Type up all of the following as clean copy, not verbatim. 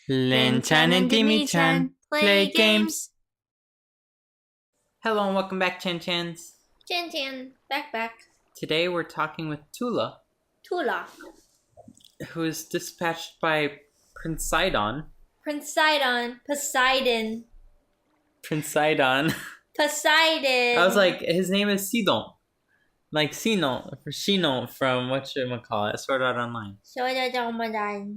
Linh-chan and Dimi-chan play games. Hello and welcome back, Chan-chans. Chan-chan, back. Today we're talking with Tula, who is dispatched by Prince Sidon. Poseidon. I was like, his name is Sidon. Like Sinon from whatchamacallit, Sword Art Online.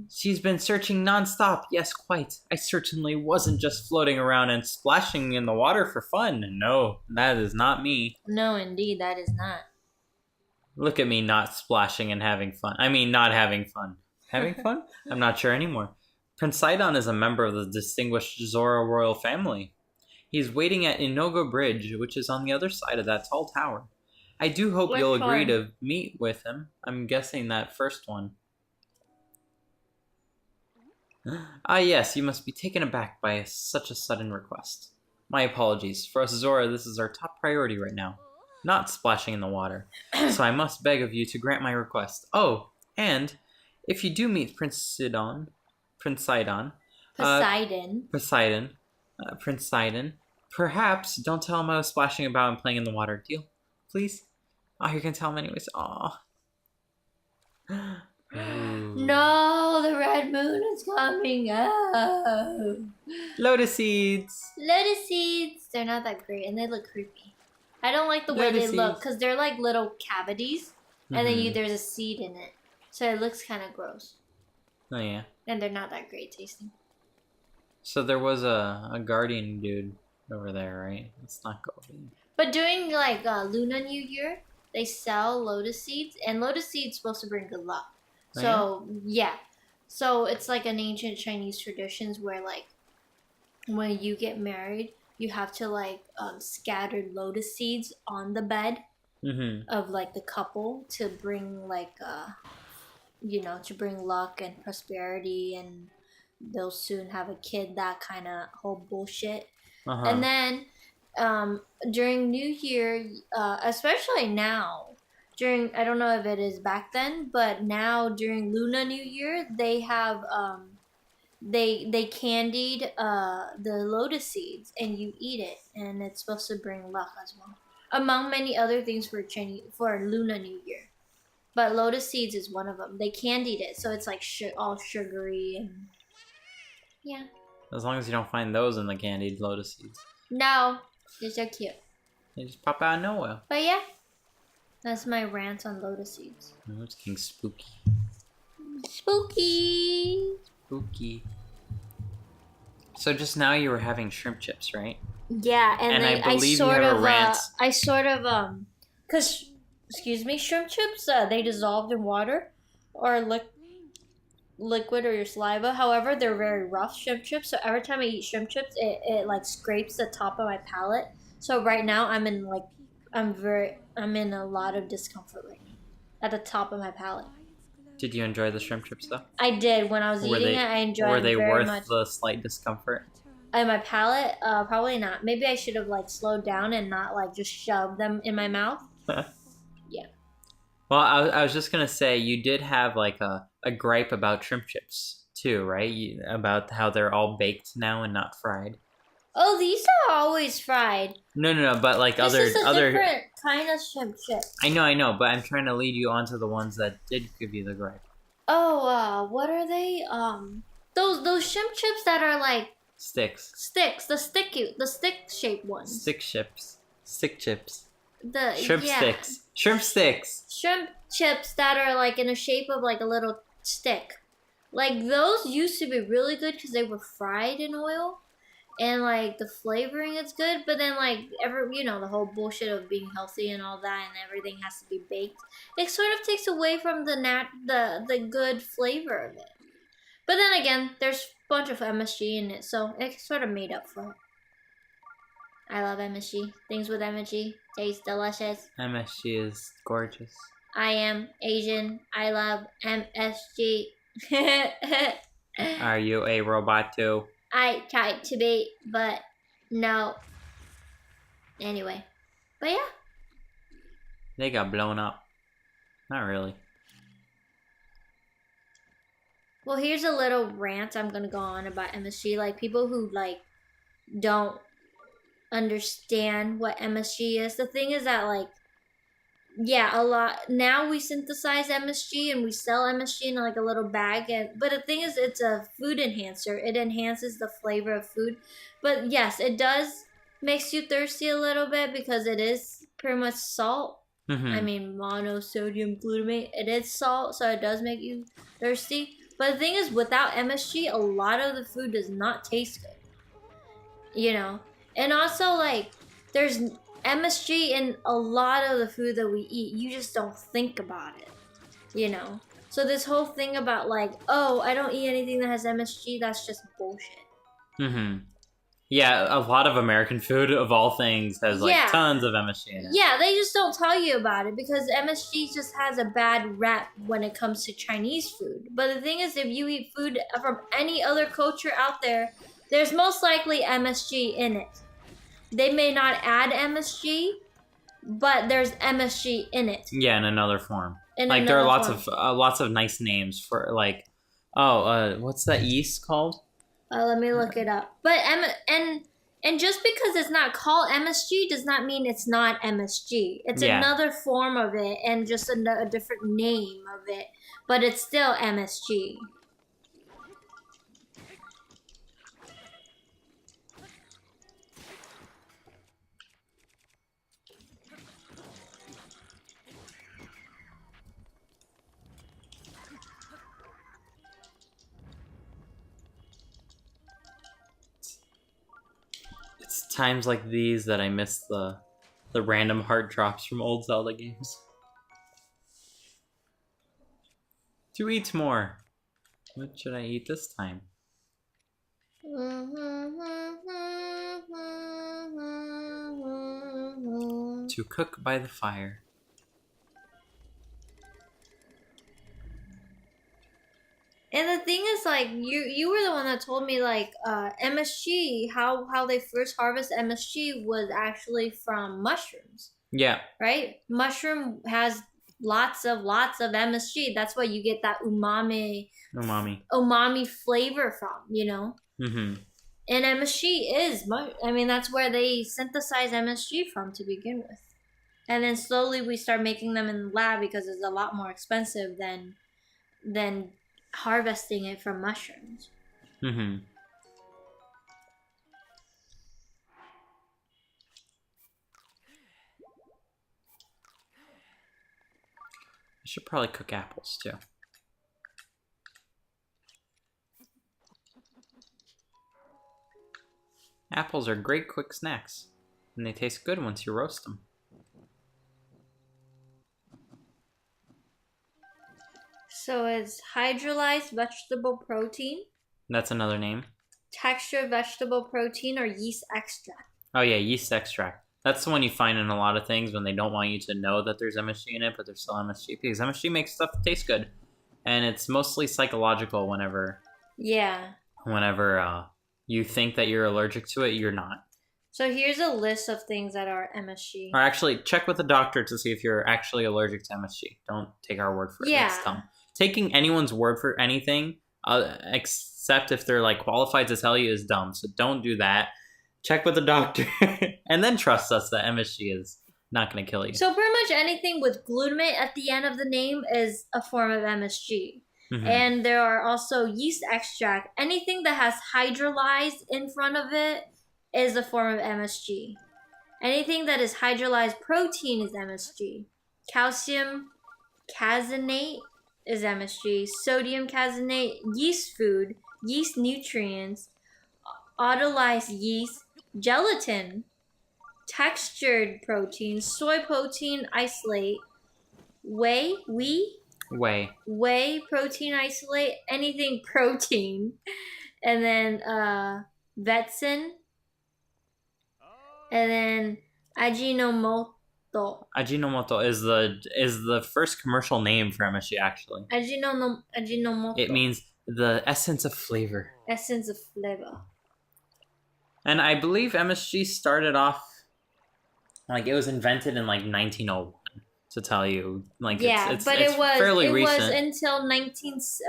She's been searching non-stop. Yes, quite. I certainly wasn't just floating around and splashing in the water for fun. No, that is not me. No, indeed, that is not. Look at me not splashing and having fun. I mean, not having fun. Having fun? I'm not sure anymore. Prince Sidon is a member of the distinguished Zora royal family. He's waiting at Inogo Bridge, which is on the other side of that tall tower. I do hope you'll agree to meet with him. I'm guessing that first one. Ah yes, you must be taken aback by such a sudden request. My apologies. For us Zora, this is our top priority right now. Not splashing in the water. So I must beg of you to grant my request. Oh, and if you do meet Prince Sidon, Poseidon, perhaps don't tell him I was splashing about and playing in the water. Deal? Please? Oh, you can tell him anyways. Aw. No, the red moon is coming up. Lotus Seeds. They're not that great, and they look creepy. I don't like the way they look, because they're like little cavities, and then there's a seed in it. So it looks kind of gross. Oh, yeah. And they're not that great tasting. So there was a guardian dude over there, right? Let's not go over there. But during like Lunar New Year, they sell lotus seeds, and lotus seeds supposed to bring good luck. So yeah, so it's like an ancient Chinese traditions where like when you get married, you have to like scatter lotus seeds on the bed of like the couple to bring like to bring luck and prosperity, and they'll soon have a kid. That kind of whole bullshit. And then during New Year, especially now, I don't know if it is back then, but now during Lunar New Year, they have they candied the lotus seeds, and you eat it, and it's supposed to bring luck as well, among many other things for Lunar New Year. But lotus seeds is one of them. They candied it, so it's like all sugary and yeah. As long as you don't find those in the candied lotus seeds. No. They're so cute. They just pop out of nowhere. But yeah, that's my rant on lotus seeds. Oh, it's getting spooky. Spooky. So just now you were having shrimp chips, right? Yeah, and I believe you have a rant. Cause shrimp chips they dissolved in water or liquid or your saliva. However, they're very rough shrimp chips, so every time I eat shrimp chips, it like scrapes the top of my palate. So right now I'm in a lot of discomfort right now at the top of my palate. Did you enjoy the shrimp chips though? I did. When I was eating it, I enjoyed it very much. Were they worth the slight discomfort? And my palate, probably not. Maybe I should have like slowed down and not like just shoved them in my mouth. Yeah. Well, I was just gonna say you did have like a gripe about shrimp chips too, right? About how they're all baked now and not fried. Oh, these are always fried. No, but like this other is a different kind of shrimp chip. I know, but I'm trying to lead you onto the ones that did give you the gripe. Oh, what are they? Those shrimp chips that are like sticks. The stick shaped ones. Stick chips. The shrimp sticks. Shrimp sticks. Shrimp chips that are like in a shape of like a little stick. Like those used to be really good because they were fried in oil, and like the flavoring is good. But then like the whole bullshit of being healthy and all that, and everything has to be baked. It sort of takes away from the good flavor of it. But then again, there's a bunch of MSG in it, so it sort of made up for it. I love MSG. Things with MSG taste delicious. MSG is gorgeous. I am Asian. I love MSG. Are you a robot too? I tried to be, but no. Anyway. But yeah. They got blown up. Not really. Well, here's a little rant I'm gonna go on about MSG. Like people who like don't understand what MSG is. The thing is that like yeah, a lot now we synthesize MSG and we sell MSG in like a little bag but the thing is it's a food enhancer. It enhances the flavor of food. But yes, it does makes you thirsty a little bit because it is pretty much salt. I mean monosodium glutamate. It is salt, so it does make you thirsty. But the thing is without MSG, a lot of the food does not taste good. You know? And also like there's MSG in a lot of the food that we eat. You just don't think about it, you know? So this whole thing about like, oh, I don't eat anything that has MSG, that's just bullshit. Yeah, a lot of American food, of all things, has like tons of MSG in it. Yeah, they just don't tell you about it because MSG just has a bad rep when it comes to Chinese food. But the thing is, if you eat food from any other culture out there, there's most likely MSG in it. They may not add MSG, but there's MSG in it. Yeah, in another form. Like there are lots of nice names for like, what's that yeast called? Let me look it up. But and just because it's not called MSG does not mean it's not MSG. It's another form of it and just a different name of it, but it's still MSG. It's times like these that I miss the random heart drops from old Zelda games. To eat more. What should I eat this time? To cook by the fire. And the thing is, like, you were the one that told me, like, MSG, how they first harvest MSG was actually from mushrooms. Yeah. Right? Mushroom has lots of MSG. That's why you get that umami flavor from, you know? And MSG is, I mean, that's where they synthesize MSG from to begin with. And then slowly we start making them in the lab because it's a lot more expensive than harvesting it from mushrooms. I should probably cook apples too. Apples are great quick snacks, and they taste good once you roast them. So it's hydrolyzed vegetable protein. That's another name. Textured vegetable protein or yeast extract. Oh yeah, yeast extract. That's the one you find in a lot of things when they don't want you to know that there's MSG in it, but there's still MSG because MSG makes stuff taste good, and it's mostly psychological. Whenever you think that you're allergic to it, you're not. So here's a list of things that are MSG. Or actually, check with the doctor to see if you're actually allergic to MSG. Don't take our word for it. Yeah. It's dumb. Taking anyone's word for anything, except if they're like qualified to tell you, is dumb. So don't do that. Check with the doctor, and then trust us that MSG is not going to kill you. So pretty much anything with glutamate at the end of the name is a form of MSG. And there are also yeast extract. Anything that has hydrolyzed in front of it is a form of MSG. Anything that is hydrolyzed protein is MSG. Calcium caseinate is MSG. Sodium caseinate, yeast food, yeast nutrients, autolyzed yeast, gelatin, textured protein, soy protein isolate, whey protein isolate, anything protein, and then vetsin, and then Ajinomoto. Ajinomoto is the first commercial name for MSG, actually. Ajinomoto. It means the essence of flavor. Essence of flavor. And I believe MSG started off, like, it was invented in, like, 1901. to tell you. Like, yeah, it's but it's fairly it recent. was until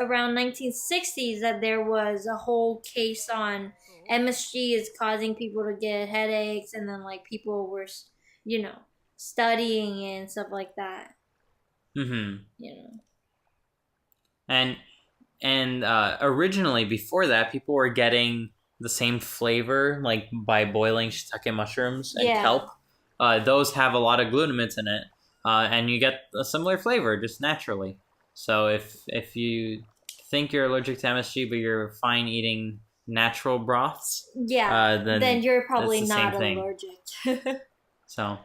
around 1960s that there was a whole case on MSG is causing people to get headaches, and then like people were, you know, studying and stuff like that. Mm-hmm. You know. And originally, before that, people were getting the same flavor, like by boiling shiitake mushrooms and kelp. Those have a lot of glutamate in it, and you get a similar flavor just naturally. So if you think you're allergic to MSG, but you're fine eating natural broths, then you're probably it's the not same thing. allergic. So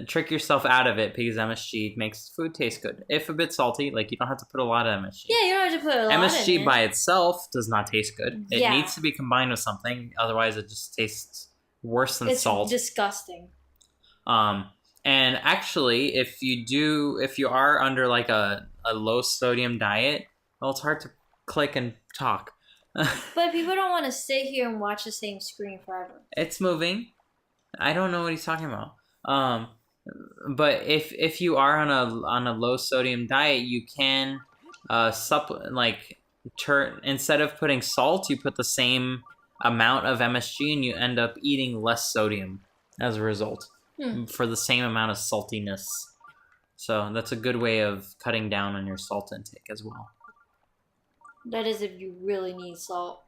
trick yourself out of it because MSG makes food taste good. If a bit salty, like you don't have to put a lot of MSG. Yeah, you don't have to put a lot MSG in it. by itself does not taste good. It Yeah. needs to be combined with something, otherwise it just tastes worse than salt. It's disgusting. And actually, if you are under like a low sodium diet, well, it's hard to click and talk. But people don't want to sit here and watch the same screen forever. It's moving. I don't know what he's talking about. But if you are on a low sodium diet, you can instead of putting salt, you put the same amount of MSG, and you end up eating less sodium as a result for the same amount of saltiness. So that's a good way of cutting down on your salt intake as well. That is if you really need salt.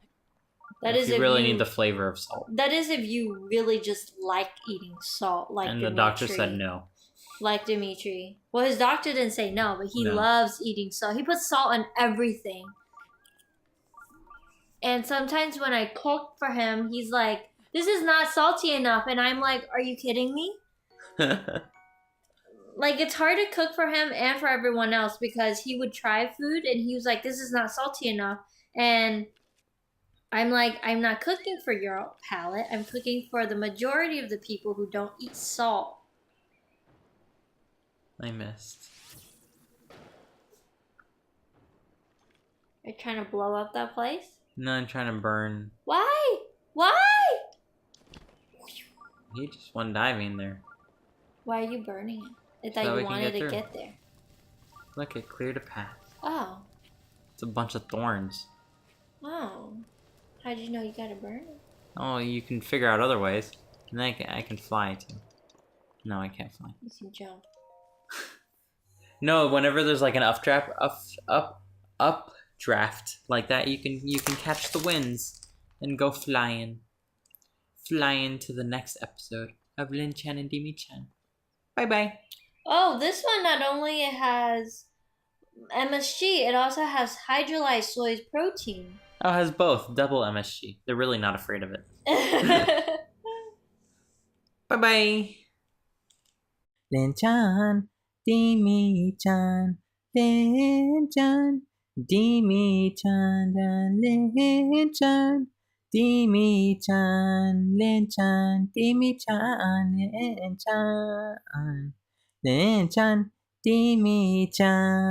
If you really need the flavor of salt. That is if you really just like eating salt, like and Dimitri. The doctor said no. Like Dimitri. Well, his doctor didn't say no, but he loves eating salt. He puts salt on everything. And sometimes when I cook for him, he's like, "This is not salty enough," and I'm like, "Are you kidding me?" Like, it's hard to cook for him and for everyone else because he would try food and he was like, "This is not salty enough," and I'm like, I'm not cooking for your palate. I'm cooking for the majority of the people who don't eat salt. I missed. You're trying to blow up that place? No, I'm trying to burn. Why? Why? He just went diving there. Why are you burning it? I thought you wanted to get there. Look, it cleared a path. Oh. It's a bunch of thorns. Oh. How did you know you gotta burn it? Oh, you can figure out other ways. And then I can fly too. No, I can't fly. You can jump. No, whenever there's like an updraft like that, you can catch the winds and go flying to the next episode of Linh-chan and Dimi-chan. Bye bye. Oh, this one not only has MSG, it also has hydrolyzed soy protein. Oh, it has both. Double MSG. They're really not afraid of it. Bye-bye. Linh-chan, Dimi-chan, Linh-chan, Dimi-chan and Linh-chan, Dimi-chan, Linh-chan, Dimi-chan, Linh-chan, Linh-chan, Dimi-chan.